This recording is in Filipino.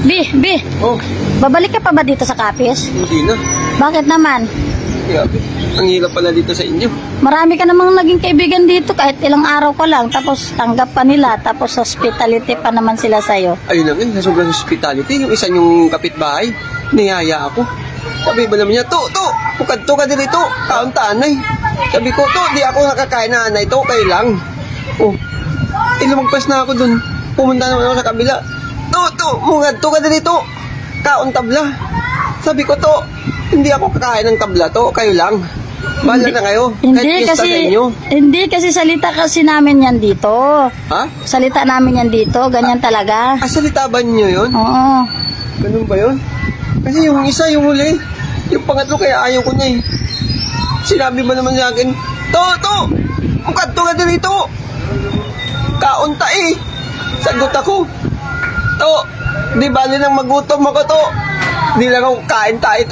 Bi, Oh, babalik ka pa ba dito sa Capiz? hindi na. Bakit naman? Grabe. Ang hirap pala dito sa inyo. Marami ka namang naging kaibigan dito kahit ilang araw ka lang, tapos tanggap pa nila, tapos hospitality pa naman sila sa'yo. Ayun na nga, sa sobrang hospitality, yung isa yung kapitbahay, niyaya ako. Sabi ba naman niya, to, pukadto ka dito, taon-taan ay. Sabi ko, di ako nakakain na anay, kayo lang. Oh, lumagpas na ako dun. Pumunta naman ako sa kabila. Mugadto ka dito, kaon tabla. Sabi ko, hindi ako kakain ng tabla, kayo lang. Bahala na kayo. Hindi kasi salita kasi namin yan dito. Ha? Salita namin yan dito, ganyan talaga. Salita ba niyo yun? Oo. Ganun ba yun? Kasi yung isa, yung huli, yung pangatlo kaya ayaw ko na eh. Sinabi mo naman sa akin, mugadto ka dito. Kaunta eh. Sagot ako. Di bali nang magutom ako Di lang ako kain tayo